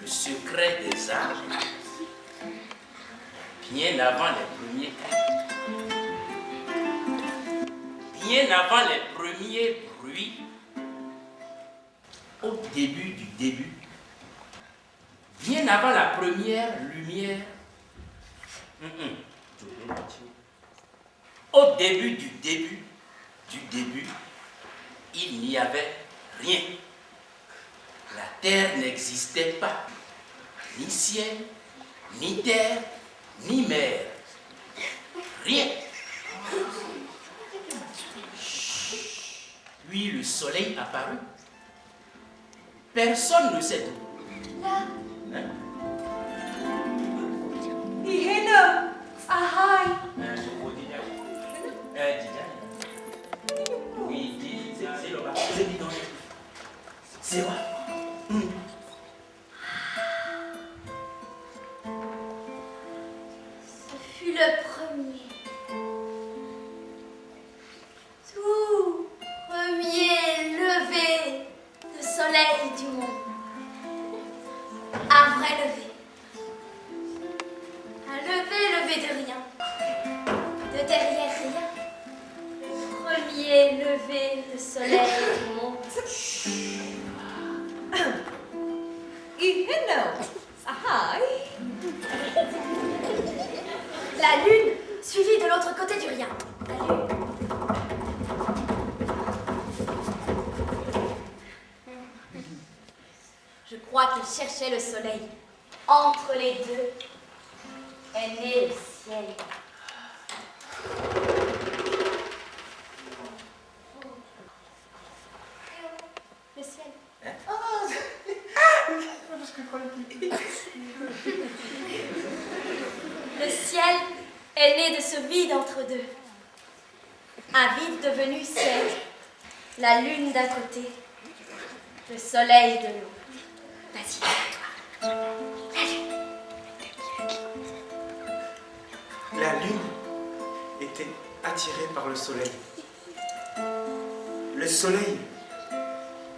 Le secret des arts, bien avant les premiers cris, bien avant les premiers bruits, au début du début, bien avant la première lumière, au début du début, il n'y avait rien. La terre n'existait pas, ni ciel, ni terre, ni mer. Rien. Puis le soleil apparut. Personne ne sait d'où. Là. Hein? Hello. Ahai. Oui, c'est là-bas. C'est bidon. C'est vrai. Ce fut le premier. Tout premier lever de soleil du monde. Un vrai lever. Un lever de rien. De derrière rien. Le premier lever de soleil du monde. La lune suivie de l'autre côté du rien. La lune. Je crois qu'il cherchait le soleil. Entre les deux est né le ciel. Le ciel. Hein? Le ciel est né de ce vide entre deux. Un vide devenu ciel. La lune d'un côté, le soleil de l'autre. Vas-y, toi. La lune. La lune était attirée par le soleil. Le soleil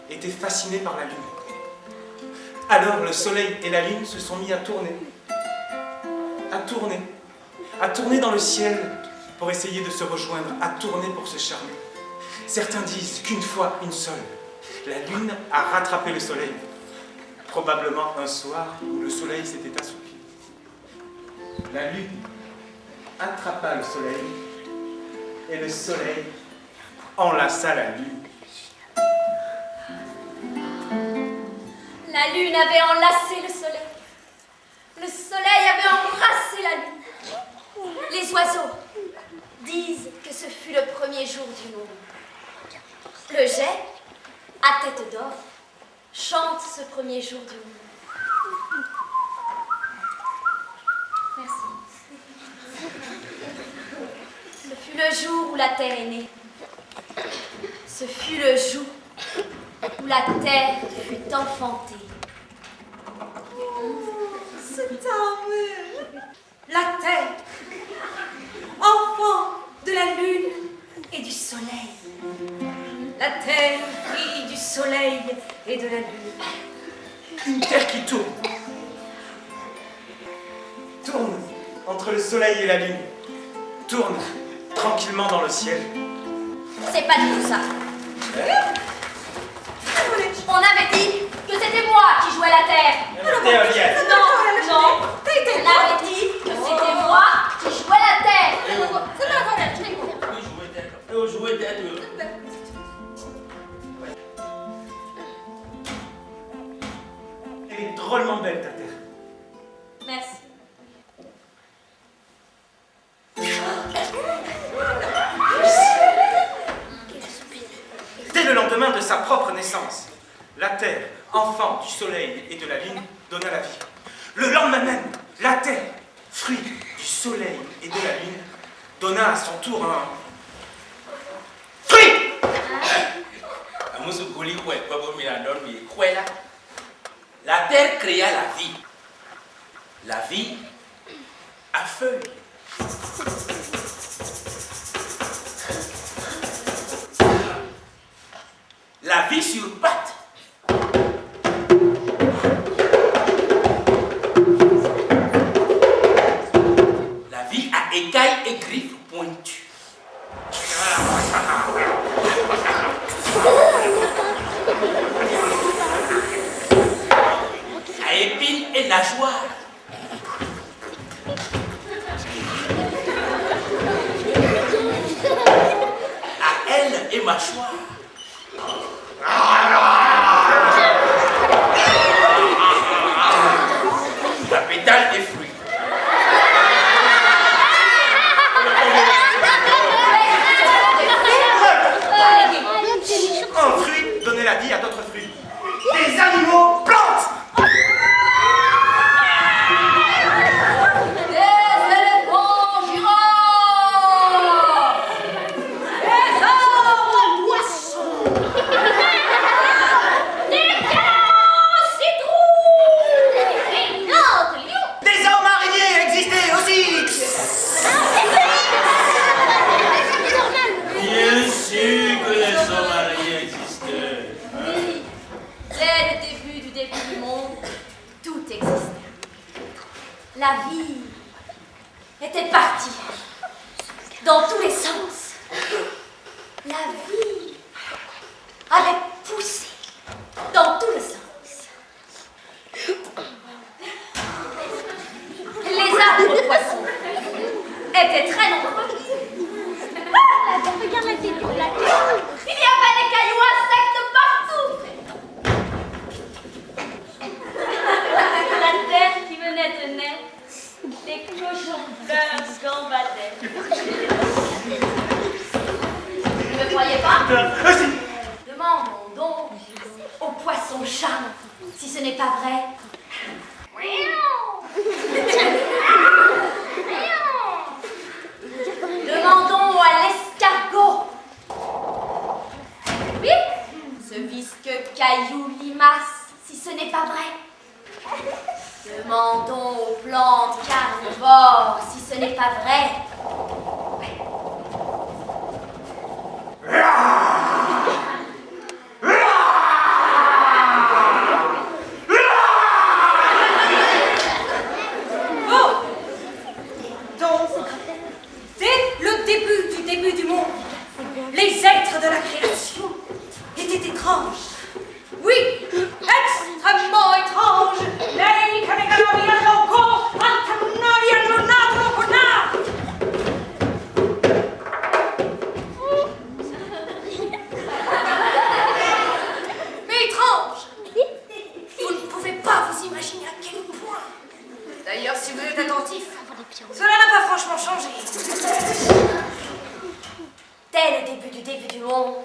était fasciné par la lune. Alors le soleil et la lune se sont mis à tourner dans le ciel pour essayer de se rejoindre, à tourner pour se charmer. Certains disent qu'une fois, une seule, la lune a rattrapé le soleil. Probablement un soir où le soleil s'était assoupi. La lune attrapa le soleil et le soleil enlaça la lune. La lune avait enlacé le soleil. Le soleil avait embrassé la lune. Les oiseaux disent que ce fut le premier jour du monde. Le jet, à tête d'or, chante ce premier jour du monde. Merci. Ce fut le jour où la terre est née. Ce fut le jour où la terre fut enfantée. C'est amour. La terre, enfant de la lune et du soleil. La terre, fille du soleil et de la lune. Une terre qui tourne. Tourne entre le soleil et la lune. Tourne tranquillement dans le ciel. C'est pas du tout ça. On avait dit que c'était moi qui jouais la terre. Non, non. On avait dit que c'était moi qui jouais la terre. C'est pas vrai, je l'ai confirmé. Jouer tête. drôlement belle, ta terre. Merci. Dès le lendemain de sa propre naissance, la terre, enfant du soleil et de la lune, donna la vie. Le lendemain même, la terre, fruit du soleil et de la lune, donna à son tour un fruit. La terre créa la vie. La vie a feuille. La vie sur pattes. La vie a écailles et griffes pointues. À épines et nageoires. À ailes et mâchoires. À pétales et fruits. Un fruit donnait la vie à d'autres fruits. Des animaux, plantes. Des éléphants girafes. Des arbres poissons. Des canards citrouilles. Des plantes lions. Des hommes araignées existaient aussi. Bien sûr que les hommes araignées existaient. Oui, dès le début du monde, tout existait. La vie était partie dans tous les sens. La vie avait poussé dans tous les sens. Les arbres de poissons étaient très nombreux. Regarde la tête de la Il y avait des cailloux insectes partout. La terre qui venait de naître, les cochons fleurs gambadaient. Vous ne me croyez pas? Demandons donc aux poissons-chats si ce n'est pas vrai. Demandons à l'escargot. Oui, ce visqueux caillou limace, si ce n'est pas vrai. Demandons aux plantes carnivores si ce n'est pas vrai. Donc, dès le début du monde, les êtres de la création étaient étranges. Oui, extrêmement étranges. Lei che ne loco, antannaria lonato connard. Mais étranges. Vous ne pouvez pas vous imaginer à quel point. D'ailleurs, si vous êtes attentif, cela n'a pas franchement changé. Dès le début du monde,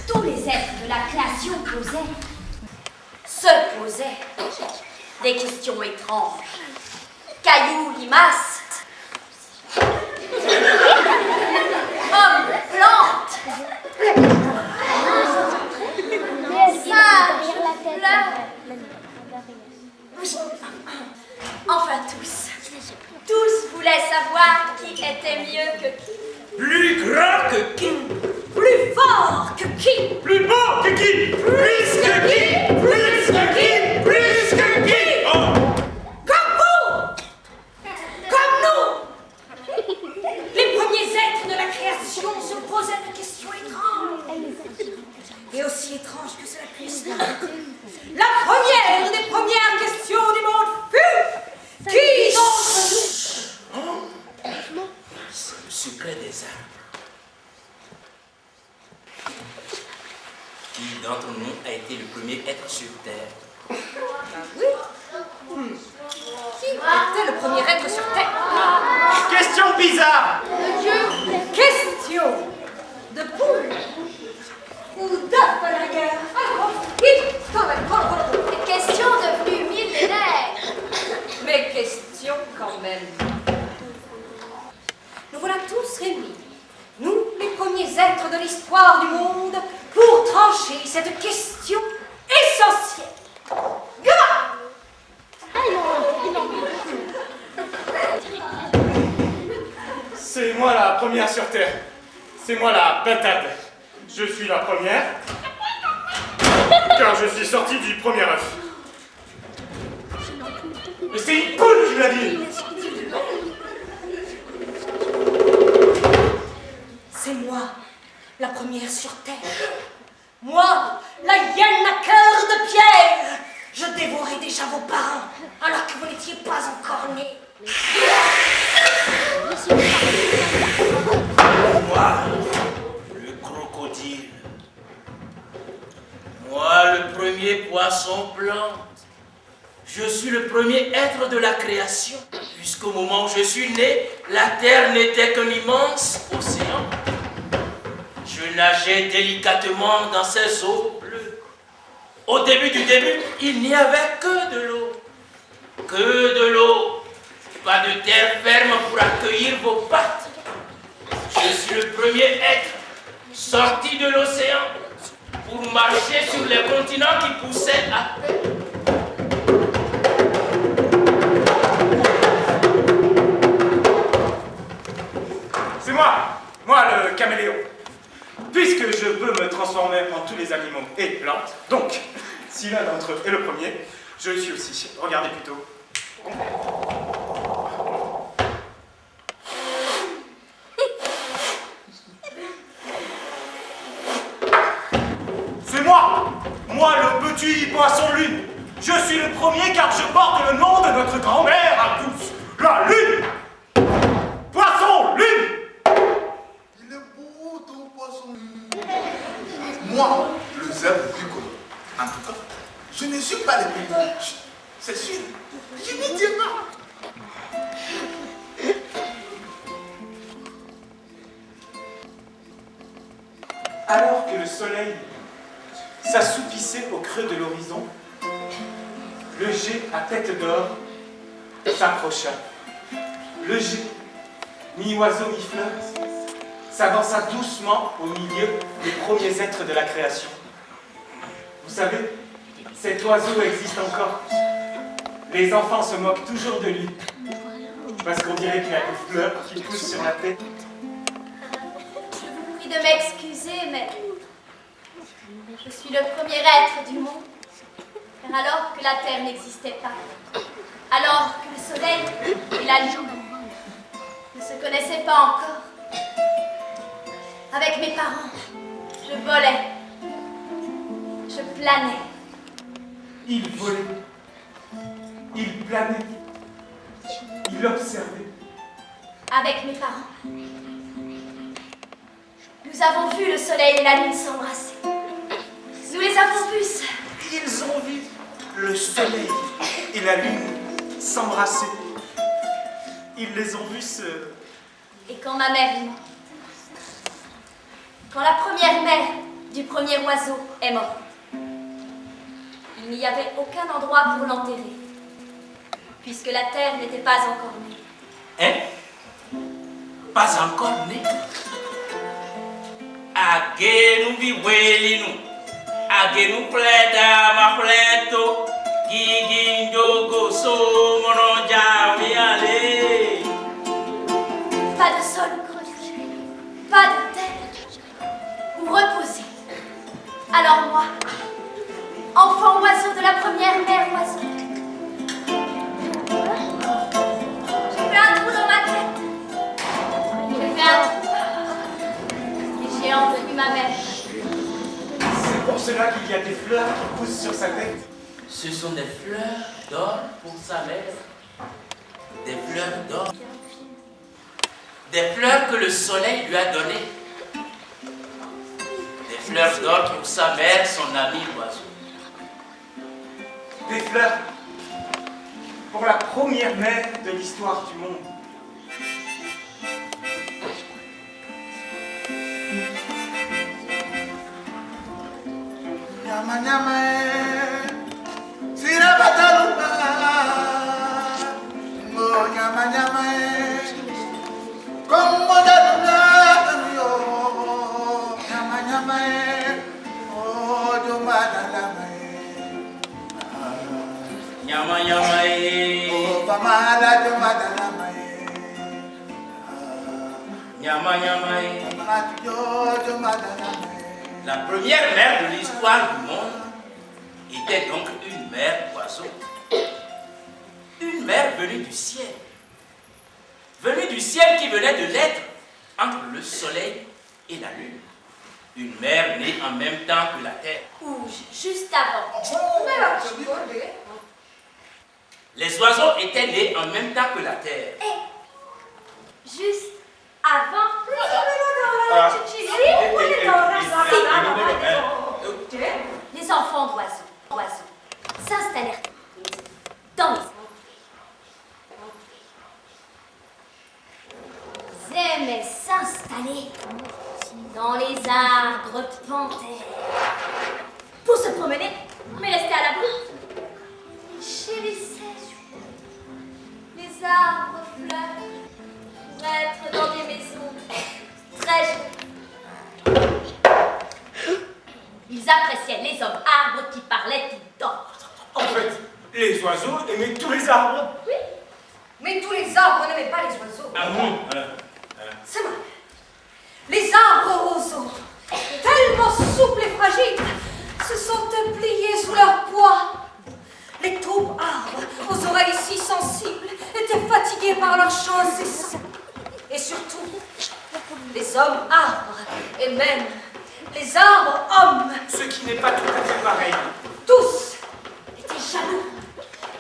tous les êtres de la création se posaient des questions étranges. Cailloux, limaces, hommes, plantes, singes, fleurs. Oui. Enfin tous voulaient savoir qui était mieux que qui. Plus grand que qui? Plus fort que qui? Plus beau que qui? Plus que qui? Plus que qui? Plus que qui? Oh. Comme vous! Comme nous! Les premiers êtres de la création se posaient des questions étranges. Et aussi étranges que cela puisse paraître. La première des premières questions du monde fut: qui d'entre nous? C'est le secret des arbres. Qui d'entre nous a été le premier être sur Terre? Oui, Qui était le premier être sur Terre? Question bizarre! Question de poule ou d'œuf d'ailleurs. Des questions devenues millénaires. Mais question quand même. Nous voilà tous réunis, nous, les premiers êtres de l'histoire du monde, pour trancher cette question essentielle. Gaba! C'est moi la première sur Terre. C'est moi la batade. Je suis la première, car je suis sorti du premier œuf. Mais c'est une poule, je l'ai dit! C'est moi, la première sur Terre. Moi, la hyène à cœur de pierre. Je dévorais déjà vos parents, alors que vous n'étiez pas encore nés. Moi, le crocodile. Moi, le premier poisson plante. Je suis le premier être de la création. Jusqu'au moment où je suis né, la terre n'était qu'un immense océan. Je nageais délicatement dans ces eaux bleues. Au début du début, il n'y avait que de l'eau. Que de l'eau. Pas de terre ferme pour accueillir vos pattes. Je suis le premier être sorti de l'océan pour marcher sur les continents qui poussaient à peine. C'est moi le caméléon. Puisque je peux me transformer en tous les animaux et plantes, donc, si l'un d'entre eux est le premier, je le suis aussi. Regardez plutôt. C'est moi le petit poisson lune. Je suis le premier car je porte le nom de notre grand-mère à tous, la lune. Poisson lune. Il est beau ton poisson. Moi, le zèbre bricolo. En tout cas, je ne suis pas le premier. C'est sûr. Je ne dis pas. Alors que le soleil s'assoupissait au creux de l'horizon, le jet à tête d'or s'approcha. Le jet, mi-oiseau, mi-fleur, s'avança doucement au milieu des premiers êtres de la création. Vous savez, cet oiseau existe encore. Les enfants se moquent toujours de lui, parce qu'on dirait qu'il y a des fleurs qui poussent sur la tête. Je vous prie de m'excuser, mais je suis le premier être du monde. Car alors que la Terre n'existait pas, alors que le Soleil et la Lune ne se connaissaient pas encore, avec mes parents, je volais, je planais. Il volait, il planait, il observait. Avec mes parents, nous avons vu le Soleil et la Lune s'embrasser. Nous les avons vus. Ils ont vu le soleil et la lune s'embrasser. Ils les ont vus se... Et quand ma mère est morte, quand la première mère du premier oiseau est morte, il n'y avait aucun endroit pour l'enterrer, puisque la terre n'était pas encore née. Hein? Pas encore né? Agenu biwelinu, agenu pleda mafleto, gigi ndogo somono jami ale. Pas de sol creusé, pas de terre où reposer. Alors moi, enfant oiseau de la première mère oiseau, j'ai fait un trou dans ma tête. J'ai fait un trou et j'ai envenu ma mère. C'est pour cela qu'il y a des fleurs qui poussent sur sa tête. Ce sont des fleurs d'or pour sa mère. Des fleurs d'or. Des fleurs que le soleil lui a données. Des fleurs d'or pour sa mère, son ami l'oiseau. Des fleurs pour la première mère de l'histoire du monde. Nyama nyama sira bataluma ngo nyama nyama como daluna yo nyama nyama oh juma dalama Nyama nyama oh pamala juma dalama Nyama nyama yo juma dalama. La première mère de l'histoire du monde était donc une mère oiseau. Une mère venue du ciel. Venue du ciel qui venait de l'être entre le soleil et la lune. Une mère née en même temps que la terre. Ou juste avant. Les oiseaux étaient nés en même temps que la terre. Juste avant. Les enfants d'oiseaux s'installèrent dans les aimaient s'installer dans les arbres de panthère pour se promener, mais rester à l'abri. Ils chérissaient les arbres fleurs pour être dans des maisons très jolies. Ils appréciaient les hommes arbres qui parlaient tout le temps. En fait, les oiseaux aimaient tous les arbres. Oui. Mais tous les arbres n'aimaient pas les oiseaux. Ah bon? C'est vrai. Les arbres roseaux, tellement souples et fragiles, se sont pliés sous leur poids. Les taupes arbres, aux oreilles si sensibles, étaient fatigués par leur chant incessant. Et surtout, les hommes arbres, et même les arbres hommes, Ce qui n'est pas tout à fait pareil. tous étaient jaloux.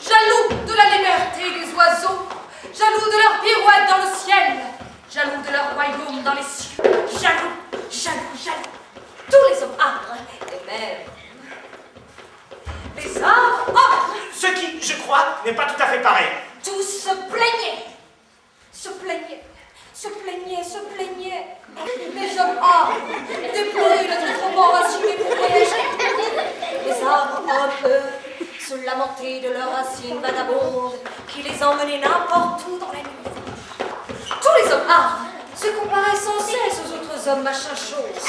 Jaloux de la liberté des oiseaux, jaloux de leur pirouette dans le ciel, jaloux de leur royaume dans les cieux, jaloux, jaloux, jaloux. Tous les hommes arbres, et même les arbres hommes, Ce qui, je crois, n'est pas tout à fait pareil. tous se plaignaient, se plaignaient, se plaignaient, se plaignaient. Les hommes arbres, déploraient d'être trop enracinés pour voyager. Les arbres hommes, eux, se lamentaient de leurs racines vagabondes qui les emmenaient n'importe où dans la nuit. Tous les hommes arbres se comparaient sans cesse aux autres hommes machin chose,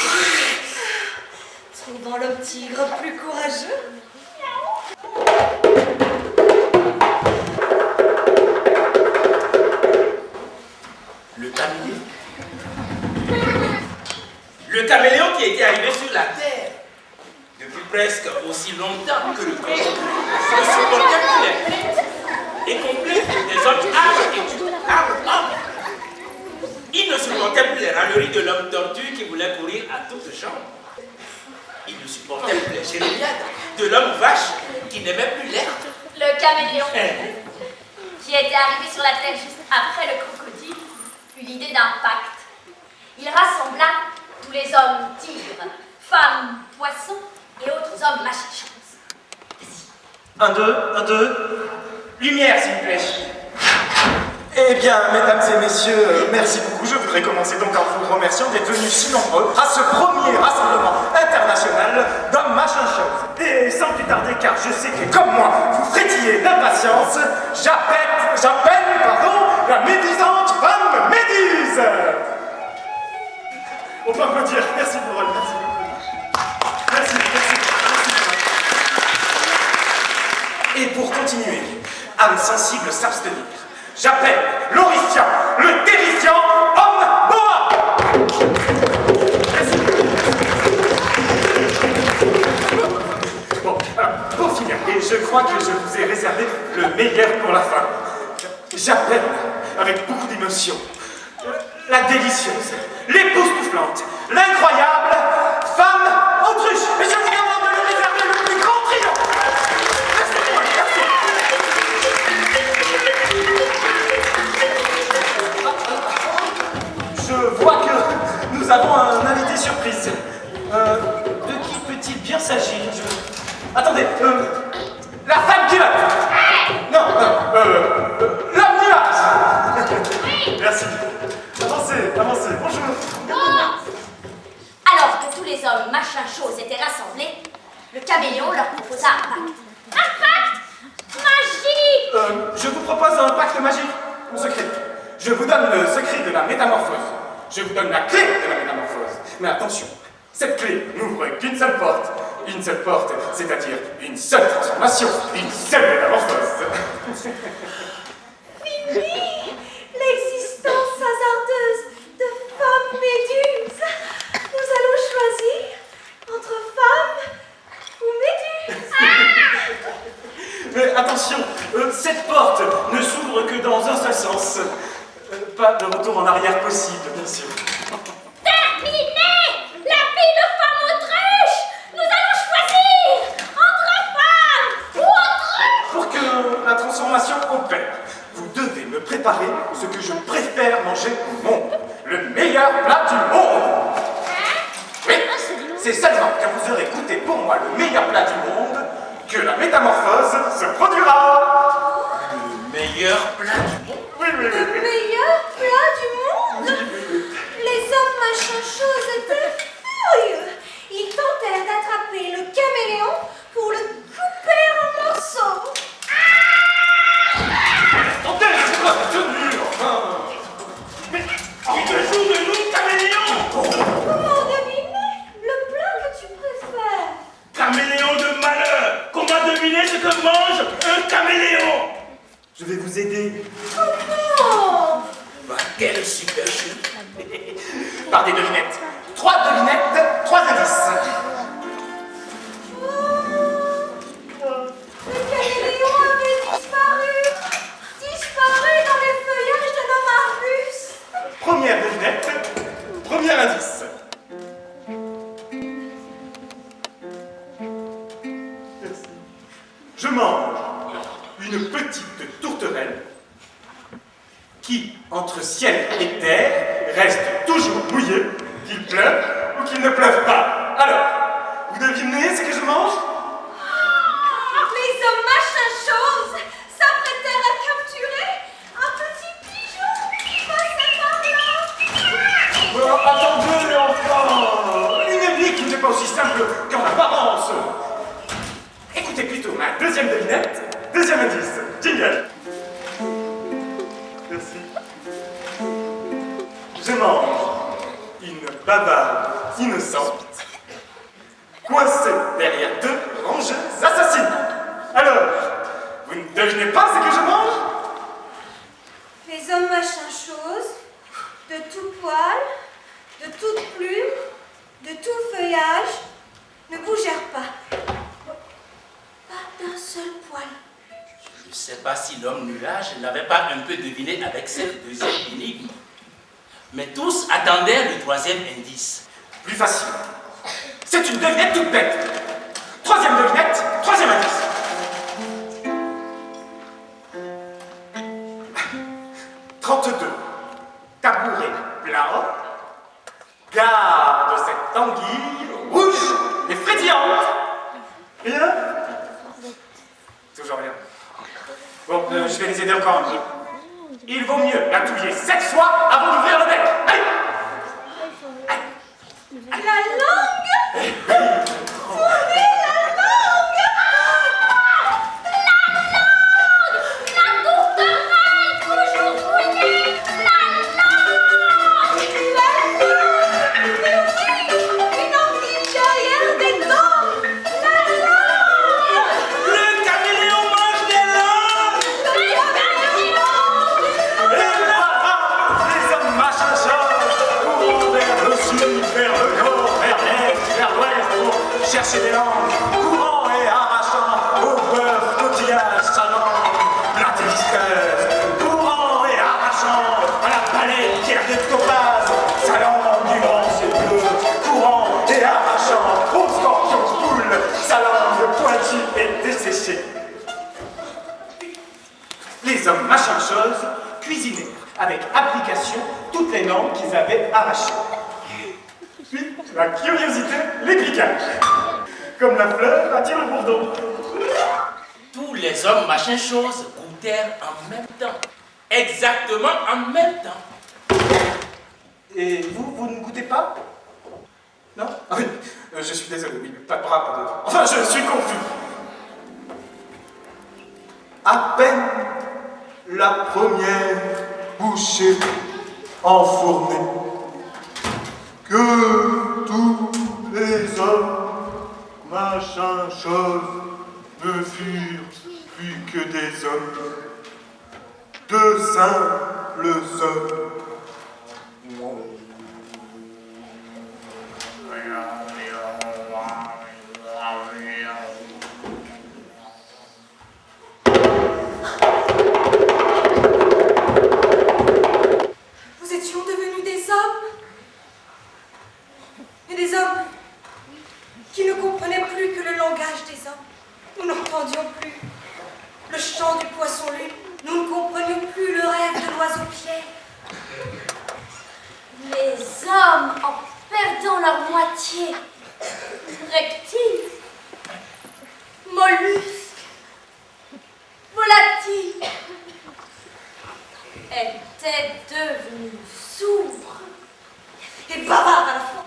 trouvant l'homme tigre plus courageux. Le caméléon. Le caméléon qui était arrivé sur la terre depuis presque aussi longtemps que le crocodile ne supportait plus les plaintes et complices des autres arbres et arbres. Il ne supportait plus les râleries de l'homme tortue qui voulait courir à toutes jambes. Il ne supportait plus les jérémiades de l'homme vache qui n'aimait plus l'air. Le caméléon, qui était arrivé sur la terre juste après le crocodile, eut l'idée d'un pacte. Il rassembla tous les hommes tigres, femmes, poissons et autres hommes machin-chose. Un, deux. Lumière, s'il vous plaît. Eh bien, mesdames et messieurs, merci beaucoup. Je voudrais commencer donc en vous remerciant d'être venus si nombreux à ce premier rassemblement international d'hommes machin-chose. Et sans plus tarder, car je sais que comme moi, vous frétillez d'impatience, j'appelle, la médusante femme Méduse. On peut applaudir. Merci pour elle. Merci beaucoup. Merci. Et pour continuer, âme sensible s'abstenir. J'appelle l'horrifiant, le terrifiant homme boa. Bon, alors, pour finir, et je crois que je vous ai réservé le meilleur pour la fin. J'appelle, avec beaucoup d'émotion, la délicieuse, l'époustouflante, l'incroyable femme autruche. Et je vous demande de lui réserver le plus grand triomphe. Merci. Je vois que nous avons un invité surprise. De qui peut-il bien s'agir? Attendez, la femme culotte. Non, l'Assemblée, le caméléon leur proposa un pacte. Un pacte magique! Je vous propose un pacte magique, mon secret. Je vous donne le secret de la métamorphose. Je vous donne la clé de la métamorphose. Mais attention, cette clé n'ouvre qu'une seule porte. Une seule porte, c'est-à-dire une seule transformation, une seule métamorphose. Fini l'existence hasardeuse de femmes méduses. Nous allons choisir entre femmes ou méduses. Mais attention, cette porte ne s'ouvre que dans un seul sens. Pas de retour en arrière possible, bien sûr. Terminé! La vie de femme autruche! Nous allons choisir entre femmes ou autruches! Pour que la transformation opère, vous devez me préparer ce que je préfère manger au monde. Le meilleur plat du monde. Oui, c'est seulement quand vous aurez goûté pour moi le meilleur plat du monde que la métamorphose se produira. Le meilleur plat du monde. Oui, oui, Le oui. meilleur plat du monde! Les hommes machin-chose étaient furieux. Ils tentèrent d'attraper le caméléon pour le couper en morceaux. Attendez, c'est quoi cette tenue, enfin? Mais il te joue de nous, caméléon! Comment deviner le plat que tu préfères? Caméléon de malheur. Comment deviner ce que mange un caméléon? Je vais vous aider. Comment? Bah, quel super chef. Par des devinettes. 3 devinettes, 3 indices. Le caméléon avait disparu dans les feuillages de nos arbustes. Première devinette, premier indice. Merci. Je mange une petite tourterelle qui, entre ciel et terre, reste toujours mouillée, qu'il pleuve ou qu'il ne pleuve pas. Alors, vous devinez ce que je mange? Les hommes machin-chose s'apprêtèrent à capturer un petit pigeon qui passait par là. Attendez, enfin! L'énigme n'est pas aussi simple qu'en apparence. Écoutez plutôt ma deuxième devinette, deuxième indice. Jingle. Merci. Je mange une bavarde innocente, coincée derrière 2 rongeuses assassines. Alors, vous ne devinez pas ce que je mange? Les hommes machin-chose, de tout poil, de toute plume, de tout feuillage, ne bougèrent pas. Pas d'un seul poil. Je ne sais pas si l'homme nuage n'avait pas un peu deviné avec cette deuxième énigme. Mais tous attendaient le troisième indice. Plus facile. C'est une devinette toute bête. Troisième devinette, troisième indice. 32. Tabouret plat. Garde cette anguille rouge et frétillante. Rien? Toujours rien. Bon, je vais les aider encore un peu. Il vaut mieux la touiller 7 fois avant d'ouvrir le bec. Allez! La langue! Trouvez la langue! La tourterelle toujours mouillée! La langue! Mais oui! Une anguille derrière des dents! La langue! Le caméléon mange des langues! Et là, les hommes machin-chose courant vers le sud, vers le nord, vers l'est, vers l'ouest pour chercher des langues, courant et arrachant au bœuf, coquillage, sa langue, la tristeuse, courant et arrachant à la palette pierre de topaz, sa langue immense et bleue, courant et arrachant au scorpion poule, sa langue pointue et desséchée. Les hommes machin-chose cuisinèrent avec application toutes les langues qu'ils avaient arrachées. Puis, la curiosité les piqua. Comme la fleur attire le bourdon. Tous les hommes machin chose goûtèrent en même temps. Exactement en même temps. Et vous, vous ne goûtez pas? Non? Ah oui, je suis désolé, oui, pas de bras, pas de... Enfin, je suis confus. À peine la première bouchée enfournée, que tous les hommes, machin, chose, ne furent plus que des hommes, de simples hommes. Nous étions devenus des hommes. Et des hommes qui ne comprenaient plus que le langage des hommes. Nous n'entendions plus le chant du poisson-lune. Nous ne comprenions plus le rêve de l'oiseau-pierre. Les hommes, en perdant leur moitié, reptiles, mollusques, volatiles, étaient devenus sourds. Et bavards à la fois.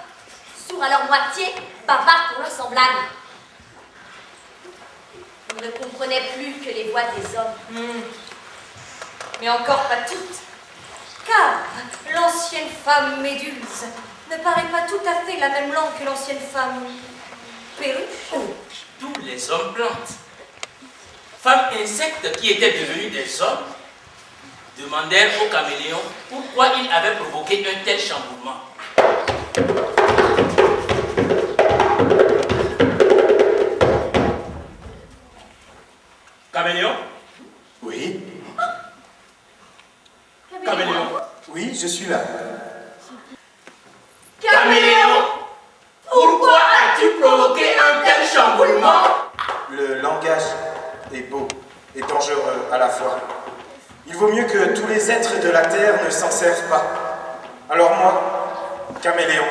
Sourds à leur moitié, bavards pour leurs semblables. On ne comprenait plus que les voix des hommes. Mais encore pas toutes. Car l'ancienne femme Méduse ne paraît pas tout à fait la même langue que l'ancienne femme Perruche. Tous les hommes plantes, femmes insectes qui étaient devenus des hommes, demandèrent au caméléon pourquoi il avait provoqué un tel chamboulement. Caméléon? Oui, Caméléon? oui, je suis là. Caméléon? Pourquoi as-tu provoqué un tel chamboulement? Le langage est beau et dangereux à la fois. Il vaut mieux que tous les êtres de la terre ne s'en servent pas. Alors moi, caméléon,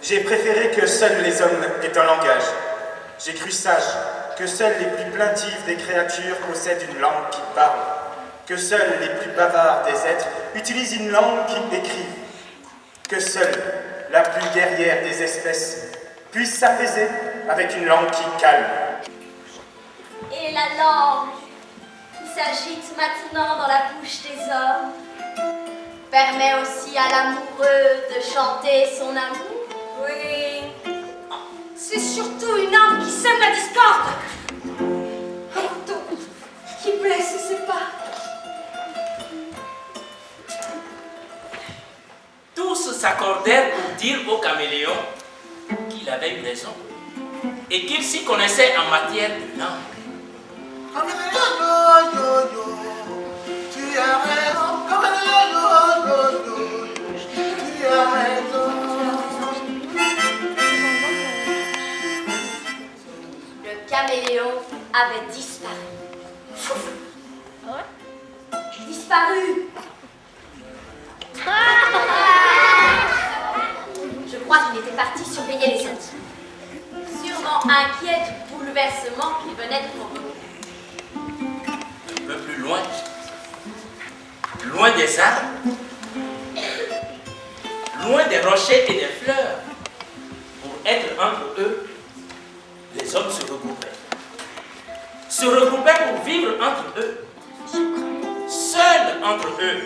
j'ai préféré que seuls les hommes aient un langage. J'ai cru sage que seuls les plus plaintifs des créatures possèdent une langue qui parle, que seuls les plus bavards des êtres utilisent une langue qui écrit, que seule la plus guerrière des espèces puisse s'apaiser avec une langue qui calme. Et la langue qui s'agite maintenant dans la bouche des hommes permet aussi à l'amoureux de chanter son amour. Oui. C'est surtout une âme qui sème la discorde. Un couteau qui blesse et sépare. Tous s'accordèrent pour dire au caméléon qu'il avait eu raison et qu'il s'y connaissait en matière de langue. Tu as raison, tu as raison. Le caméléon avait disparu. Disparu. Je crois qu'il était parti surveiller les autres. Sûrement inquiet du bouleversement qu'il venait de provoquer. Un peu plus loin, loin des arbres, loin des rochers et des fleurs, pour être entre eux, les hommes se regroupaient. Se regroupaient pour vivre entre eux, seuls entre eux,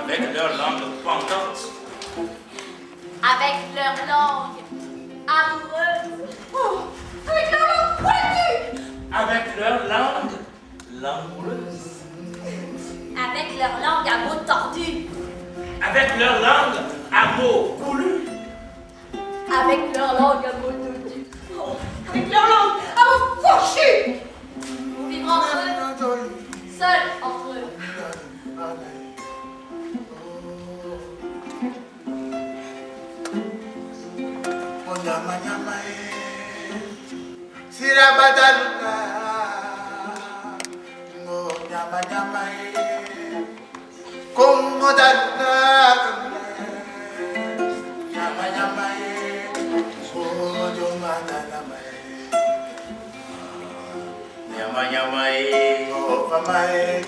avec leur langue pendante, Avec leur langue amoureuse. Oh, avec leur langue pointue. avec leur langue langoureuse, Avec leur langue à mots tordus. avec leur langue à mots coulus, Avec leur langue à mots tordus. Oh, avec leur langue à mots fourchus. Pour vivre entre eux, seuls entre eux. Nyama nyama eh,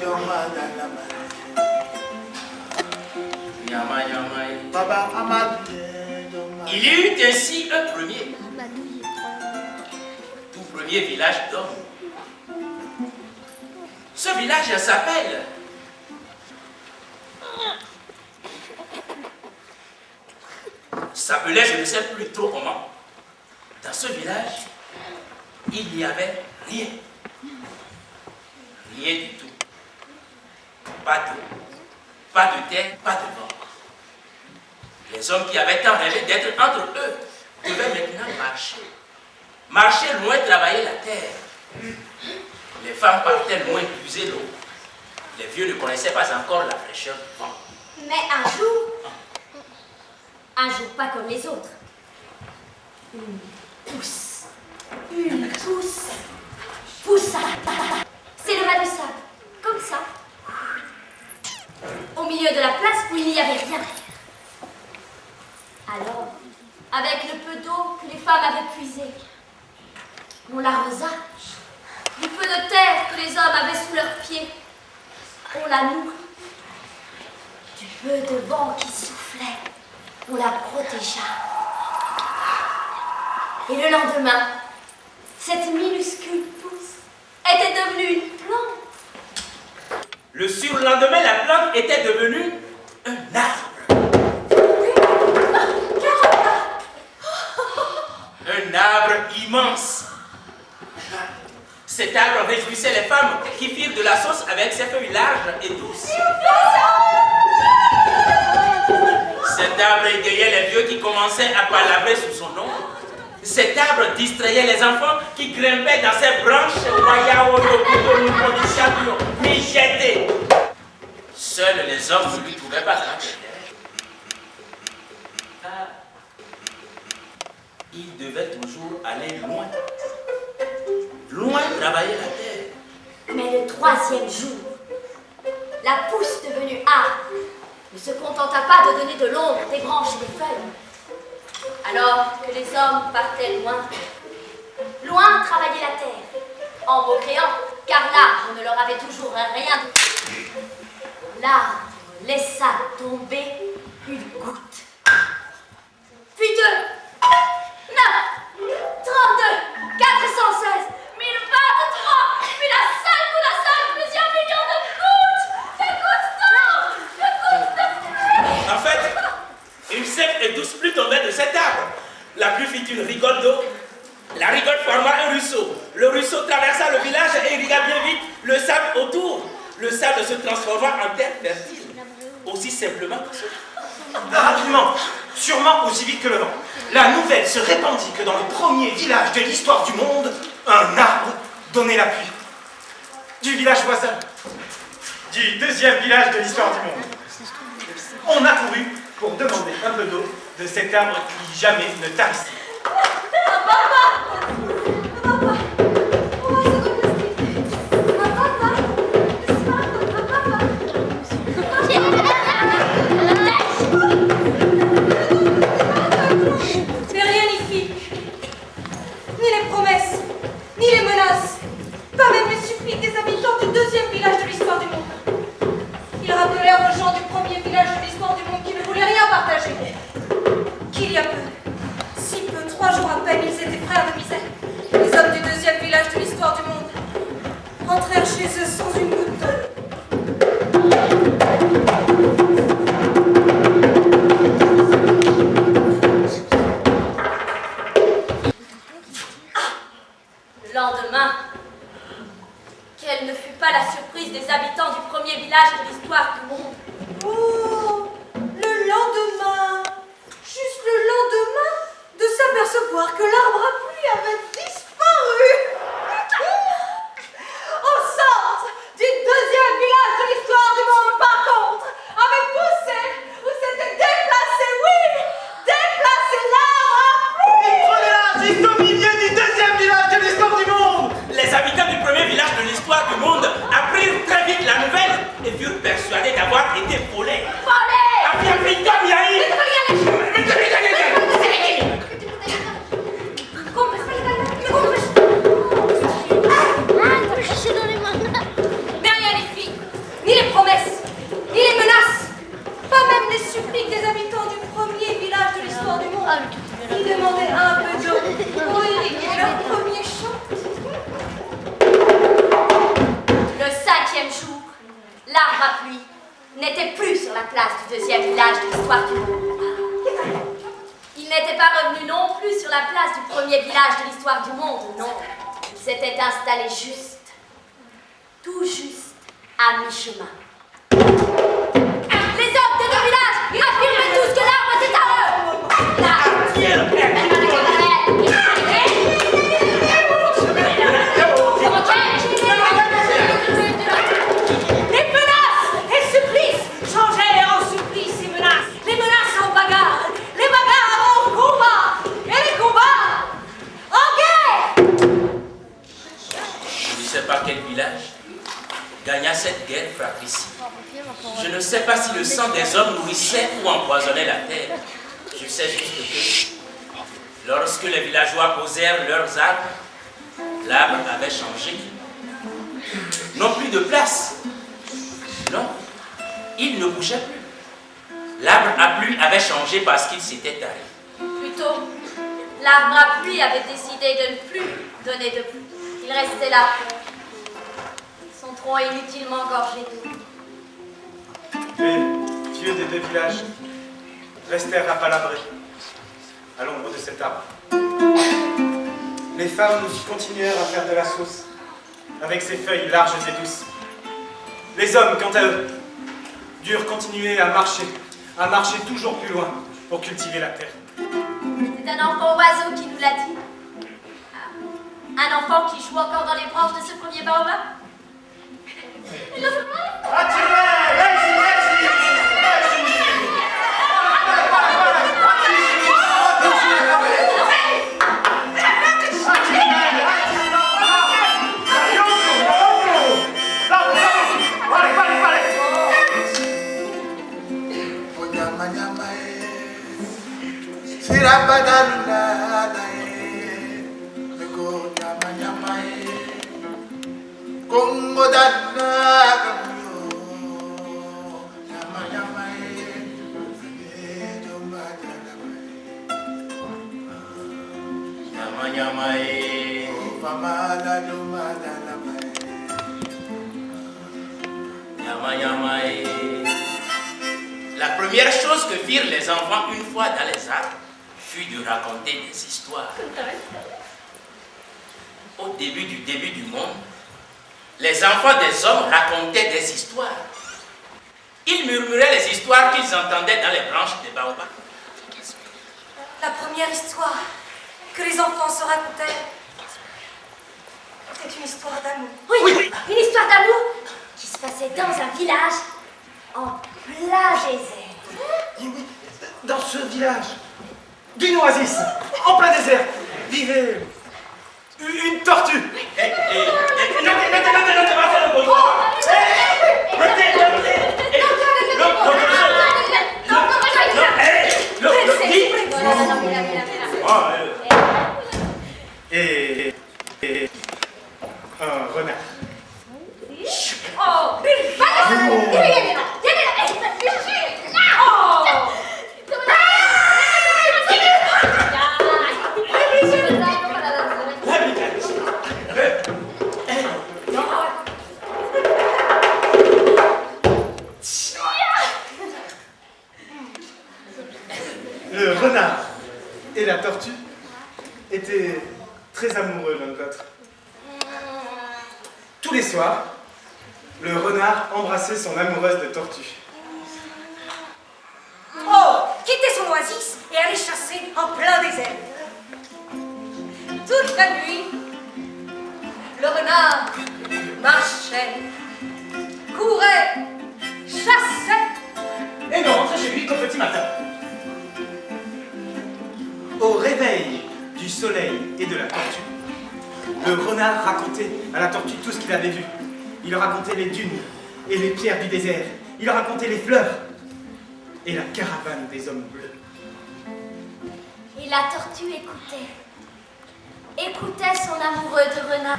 nyama nyama eh. Baba Amal, Il y eut ainsi un premier, tout premier village d'hommes. Ce village s'appelle s'appelait, je ne sais plus trop comment. Dans ce village, il n'y avait rien. Rien du tout. Pas d'eau, pas de terre, pas de vent. Les hommes qui avaient tant rêvé d'être entre eux devaient maintenant marcher. Marcher loin, travailler la terre. Les femmes partaient loin puiser l'eau. Les vieux ne connaissaient pas encore la fraîcheur du vent. Mais un jour pas comme les autres, une pousse, poussa, s'éleva du sable, comme ça, au milieu de la place où il n'y avait rien. Alors, avec le peu d'eau que les femmes avaient puisé, on l'arrosa. Du peu de terre que les hommes avaient sous leurs pieds, on la nourrit. Du peu de vent qui soufflait, on la protégea. Et le lendemain, cette minuscule pousse était devenue une plante. Le surlendemain, la plante était devenue un arbre. Un arbre immense. Cet arbre réjouissait les femmes qui firent de la sauce avec ses feuilles larges et douces. Cet arbre égayait les vieux qui commençaient à palabrer sous son nom. Cet arbre distrayait les enfants qui grimpaient dans ses branches. Seuls les hommes ne lui trouvaient pas grande. Il devait toujours aller loin. Loin travailler la terre. Mais le troisième jour, la pousse devenue arbre ne se contenta pas de donner de l'ombre, des branches et des feuilles. Alors que les hommes partaient loin travailler la terre, en maugréant, car l'arbre ne leur avait toujours rien dit. L'arbre laissa tomber une goutte. Puis 2, 9, 32, 416, 1023, puis la seule, plusieurs millions de gouttes d'eau. En fait, une sève et douce pluie tombait de cet arbre. La pluie fit une rigole d'eau. La rigole forma un ruisseau. Le ruisseau traversa le village et irriga bien vite le sable autour. Le sable se transforma en terre fertile. Aussi simplement que cela. Rapidement, sûrement aussi vite que le vent, la nouvelle se répandit que dans le premier village de l'histoire du monde, un arbre donnait la pluie. Du village voisin, du deuxième village de l'histoire du monde, on accourut pour demander un peu d'eau de cet arbre qui jamais ne tarissait. Mais rien n'y fit. Ni les promesses, ni les menaces, pas même les suppliques des habitants du deuxième village de l'histoire du monde. Ils rappelèrent aux gens du premier village de l'histoire du monde qui ne voulaient rien partager. Qu'il y a peu, si peu, 3 jours à peine, ils étaient frères de misère. Les hommes du deuxième village de l'histoire du monde rentrèrent chez eux sans une goutte d'eau. Le lendemain, quelle ne fut pas la surprise des habitants du premier village de l'histoire du monde. Oh, le lendemain, juste le lendemain, de s'apercevoir que l'arbre à pluie avait disparu. Au centre du deuxième village de l'histoire du monde, par contre, avait poussé ou s'était déplacé, oui, déplacé l'arbre à pluie. Prenez-la juste au milieu du deuxième village de l'histoire du monde. Les habitants du premier village de l'histoire du monde apprirent très vite la nouvelle et furent persuadés d'avoir été volés. Come n'était plus sur la place du deuxième village de l'histoire du monde. Il n'était pas revenu non plus sur la place du premier village de l'histoire du monde, non. Il s'était installé juste, tout juste, à mi-chemin. Les hommes des deux villages affirmaient tous que l'arbre était à eux. Les menaces et supplices changèrent en supplices et menaces. Les menaces en bagarre, les bagarres en combat, et les combats en guerre. Je ne sais pas quel village gagna cette guerre fratricide. Je ne sais pas si le sang des hommes nourrissait ou empoisonnait la terre. Je sais juste que, lorsque les villageois posèrent leurs arbres, l'arbre avait changé. Non plus de place. Non, il ne bougeait plus. L'arbre à pluie avait changé parce qu'il s'était taillé. Plutôt, l'arbre à pluie avait décidé de ne plus donner de pluie. Il restait là, son tronc inutilement gorgé d'eau. Les vieux des deux villages restèrent appalabrés à l'ombre de cet arbre. Les femmes continuèrent à faire de la sauce avec ses feuilles larges et douces. Les hommes, quant à eux, durent continuer à marcher toujours plus loin pour cultiver la terre. C'est un enfant oiseau qui nous l'a dit. Un enfant qui joue encore dans les branches de ce premier baobab. La première chose que firent les enfants une fois dans les arbres fut de raconter des histoires. Au début du monde, les enfants des hommes racontaient des histoires. Ils murmuraient les histoires qu'ils entendaient dans les branches des baobabs. La première histoire que les enfants se racontaient, c'est une histoire d'amour. Oui, une histoire d'amour qui se passait dans un village en plein désert. Dans ce village d'une oasis, en plein désert, vivait une tortue. Et un renard. Oh, Le renard et la tortue étaient très amoureux l'un de l'autre. Tous les soirs, le renard embrassait son amoureuse de tortue. Oh, quitter son oasis et aller chasser en plein désert. Toute la nuit, le renard marchait, courait, chassait. Et ne rentrait chez lui qu'au petit matin. Au réveil du soleil et de la tortue, le renard racontait à la tortue tout ce qu'il avait vu. Il racontait les dunes et les pierres du désert. Il racontait les fleurs et la caravane des hommes bleus. Et la tortue écoutait son amoureux de renard.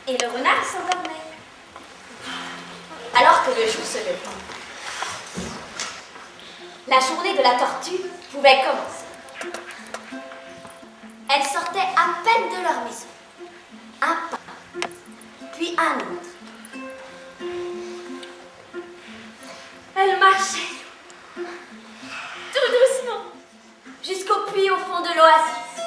Et le renard s'endormait. Alors que le jour se levait, la journée de la tortue pouvait commencer. Elle sortait à peine de leur maison. Un pas, puis un autre. Elle marchait, tout doucement, jusqu'au puits au fond de l'oasis.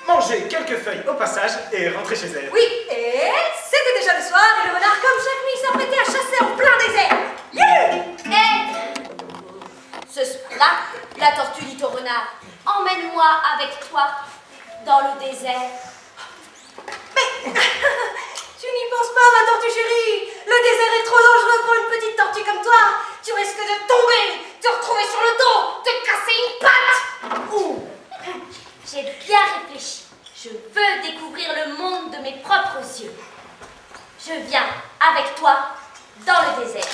Manger quelques feuilles au passage et rentrer chez elle. Oui, et c'était déjà le soir et le renard, comme chaque nuit, s'apprêtait à chasser en plein désert. Et ce soir-là, la tortue dit au renard, emmène-moi avec toi dans le désert. Mais tu n'y penses pas, ma tortue chérie. Le désert est trop dangereux pour une petite tortue comme toi. Tu risques de tomber, te retrouver sur le dos, te casser une patte. Ouh, j'ai bien réfléchi. Je veux découvrir le monde de mes propres yeux. Je viens avec toi dans le désert.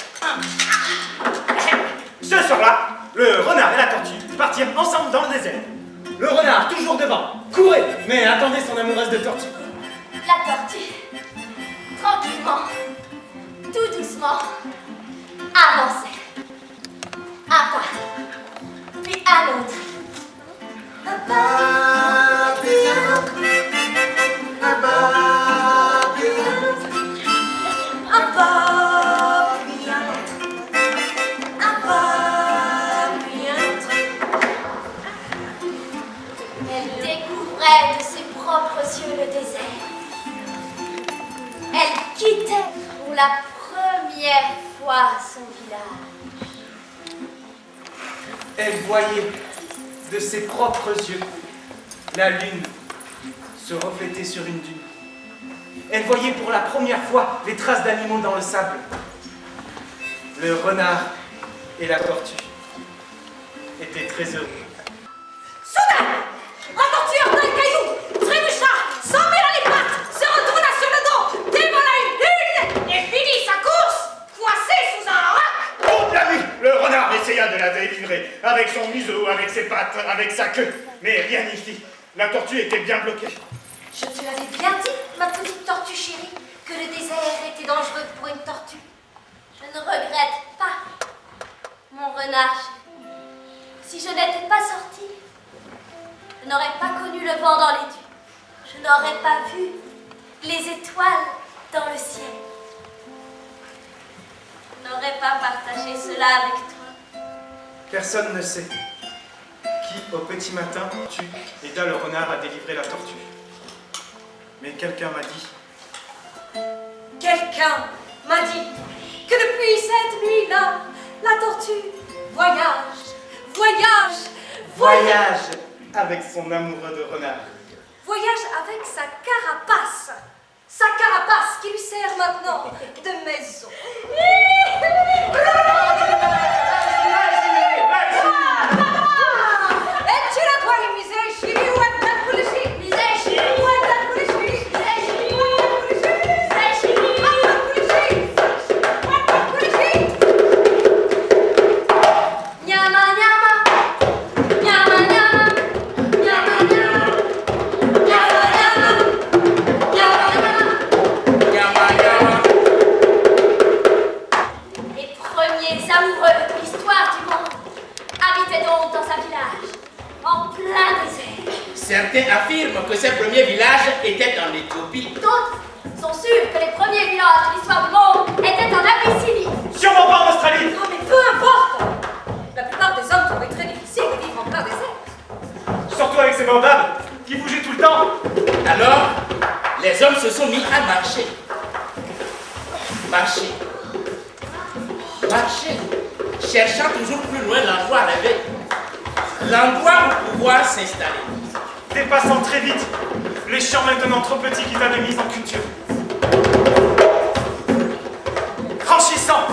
Ce soir-là, le renard et la tortue partirent ensemble dans le désert. Le renard, toujours devant, courait, mais attendait son amoureuse de tortue. La tortue, tranquillement, tout doucement, avançait. Un pas, puis un autre. Un pas, puis un autre. Un pas, puis un autre. Un pas, puis un autre. Un pas, puis un autre. Elle découvrait de ses propres yeux le désert. Elle quittait pour la première fois son village. Elle voyait de ses propres yeux la lune se refléter sur une dune. Elle voyait pour la première fois les traces d'animaux dans le sable. Le renard et la tortue étaient très heureux. Soudain, la tortue heurta le caillou, trébucha, s'emmêla les pattes, se retourna sur le dos, dévola une dune et finit sa course, coincée sous un roc. Toute la nuit, le renard essaya de la délivrer, avec son museau, avec ses pattes, avec sa queue, mais rien n'y fit. La tortue était bien bloquée. Je te l'avais bien dit, ma petite tortue chérie, que le désert était dangereux pour une tortue. Je ne regrette pas, mon renard chéri. Si je n'étais pas sortie, je n'aurais pas connu le vent dans les dunes. Je n'aurais pas vu les étoiles dans le ciel. Je n'aurais pas partagé cela avec toi. Personne ne sait qui, au petit matin, tue, aida le renard à délivrer la tortue. Mais quelqu'un m'a dit, Quelqu'un m'a dit que depuis cette nuit-là, la tortue voyage, voyage, voyage avec son amoureux de renard. voyage avec sa carapace. Sa carapace qui lui sert maintenant de maison. Et tu la dois les misères, chérie, ou à ta coulissie. Misère chérie, Ou à ta coulissie. misère chérie, Ou à ta coulissie. misère chérie. À ta coulissie. À ta coulissie. Nyama nyama, nyama nyama, nyama nyama, nyama nyama, nyama nyama. Yama, yama. Les premiers amoureux de l'histoire du monde habitaient donc dans un village, en plein désert. Certains affirment que ces premiers villages étaient en Éthiopie. D'autres sont sûrs que les premiers villages de l'histoire du monde étaient en Abyssinie. Sûrement pas en Australie. Non mais peu importe. La plupart des hommes trouvaient très difficile de vivre en plein désert. Surtout avec ces baobabs qui bougeaient tout le temps. Alors, les hommes se sont mis à marcher. Marcher. Marcher. Cherchant toujours plus loin l'endroit rêvé. L'endroit où pouvoir s'installer. Dépassant très vite les champs maintenant trop petits qu'ils avaient mis en culture. Franchissant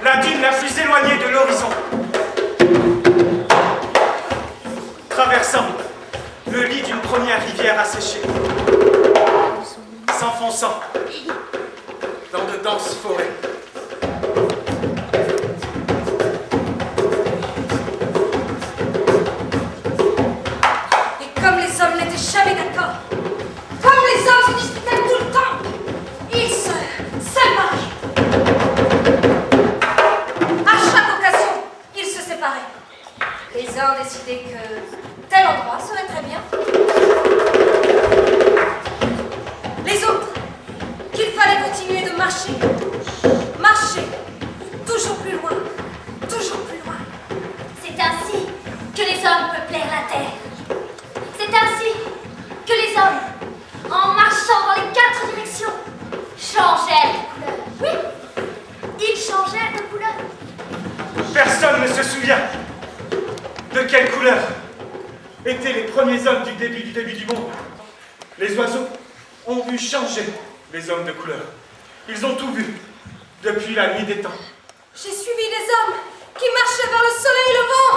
la dune la plus éloignée de l'horizon. Traversant le lit d'une première rivière asséchée. S'enfonçant dans de denses forêts. Et comme les hommes n'étaient jamais d'accord, comme les hommes se disputaient tout le temps, ils se séparaient. À chaque occasion, ils se séparaient. Les uns décidaient que tel endroit serait très bien. Les autres, qu'il fallait continuer de marcher. Marcher, toujours plus loin, début du monde, les oiseaux ont vu changer les hommes de couleur. Ils ont tout vu depuis la nuit des temps. J'ai suivi des hommes qui marchaient vers le soleil levant.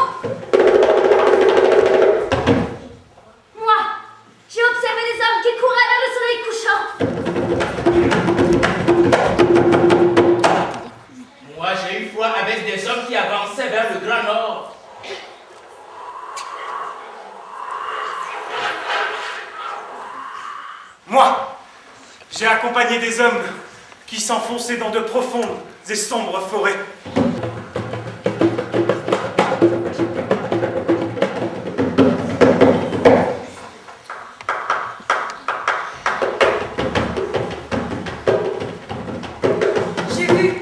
Moi, j'ai observé des hommes qui couraient vers le soleil couchant. Moi, j'ai eu foi avec des hommes qui avançaient vers le grand nord. Moi, j'ai accompagné des hommes qui s'enfonçaient dans de profondes et sombres forêts. J'ai vu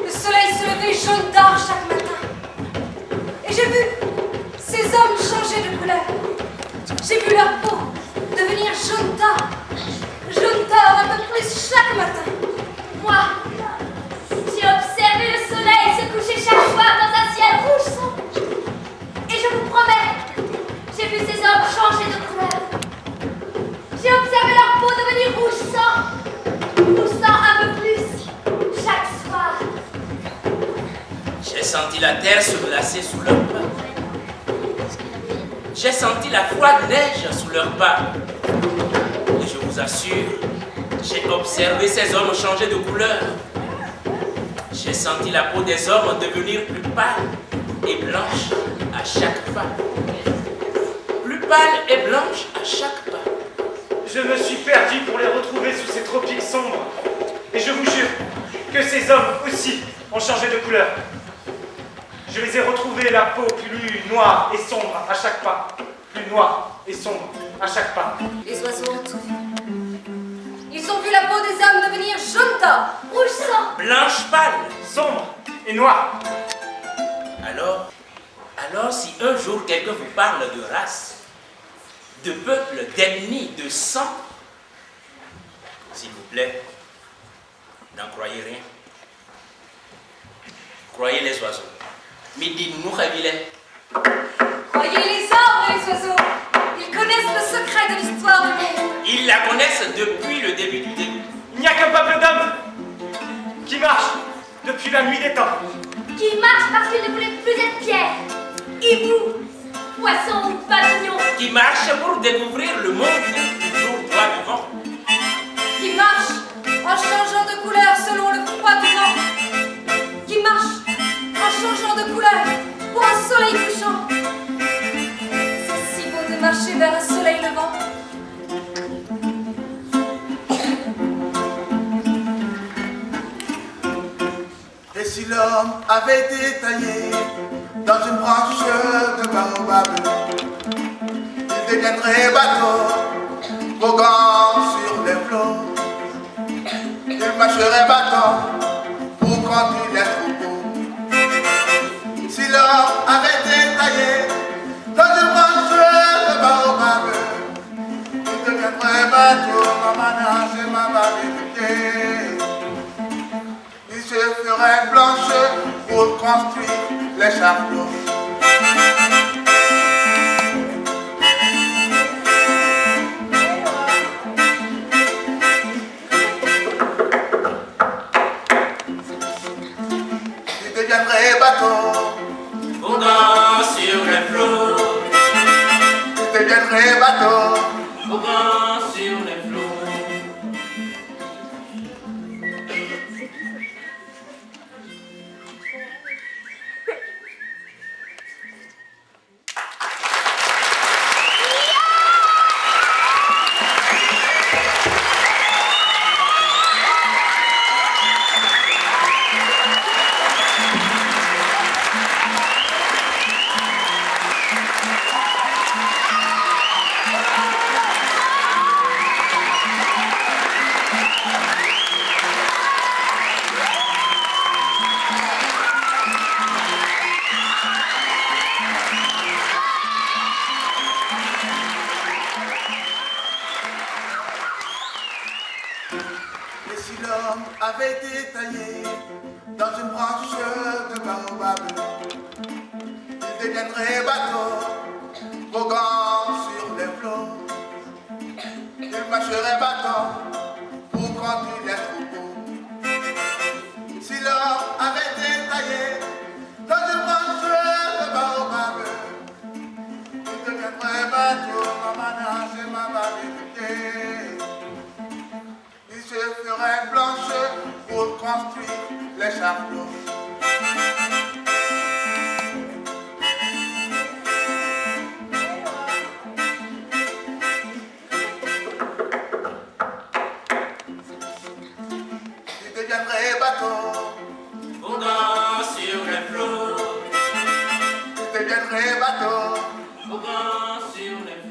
le soleil se lever jaune d'or chaque matin. Et j'ai vu ces hommes changer de couleur. J'ai vu leur peau devenir jaune d'or un peu plus chaque matin. Moi, j'ai observé le soleil se coucher chaque soir dans un ciel rouge sombre. Et je vous promets, j'ai vu ces hommes changer de couleur. J'ai observé leur peau devenir rouge sang un peu plus chaque soir. J'ai senti la terre se glacer sous leurs pas. J'ai senti la froide neige sous leurs pas. Et je vous assure, j'ai observé ces hommes changer de couleur. J'ai senti la peau des hommes devenir plus pâle et blanche à chaque pas. Plus pâle et blanche à chaque pas. Je me suis perdu pour les retrouver sous ces tropiques sombres. Et je vous jure que ces hommes aussi ont changé de couleur. Je les ai retrouvés la peau plus noire et sombre à chaque pas. Plus noire et sombre à chaque pas. Les oiseaux ont tout vu. Ils ont vu la peau des hommes devenir jaune d'or, rouge sang. Blanche pâle. Sombre et noire. Alors si un jour quelqu'un vous parle de race, de peuple, d'ethnie, de sang, s'il vous plaît, n'en croyez rien. Croyez les oiseaux. Midi nous révélait. Croyez les arbres et les oiseaux. Ils connaissent le secret de l'histoire du monde. Ils la connaissent depuis le début du début. Il n'y a qu'un peuple d'hommes qui marche depuis la nuit des temps. Qui marchent parce qu'ils ne voulaient plus être pierres, hiboux, poissons ou papillons. Qui marche pour découvrir le monde toujours droit devant. Qui marchent en changeant de couleur selon le froid du vent. Qui marchent en changeant de couleur pour un soleil couchant. C'est si beau de marcher vers un soleil levant. Et si l'homme avait été taillé dans une branche de baobab, il deviendrait bateau, voguant sur les flots. Il marcherait bâton pour conduire les troupeaux. Si l'homme avait été taillé dans une branche de baobab, il deviendrait bateau, mamana, c'est ma vérité. Il se ferait blanche pour construire les chariots. Il deviendrait bateau, Voguant sur les flots. il deviendrait bateau, Voguant sur les flots. et si l'homme avait été taillé dans une branche de baobab, il deviendrait bateau, voguant sur les flots, il marcherait bâton pour conduire les troupeaux. Si l'or avait été taillé dans une branche de baobab, il deviendrait bateau, ma menace et ma validité. Il se ferait blanche pour construire les châteaux. Il deviendrait bateau, voguant sur les flots, il deviendrait bateau, voguant sur les flots.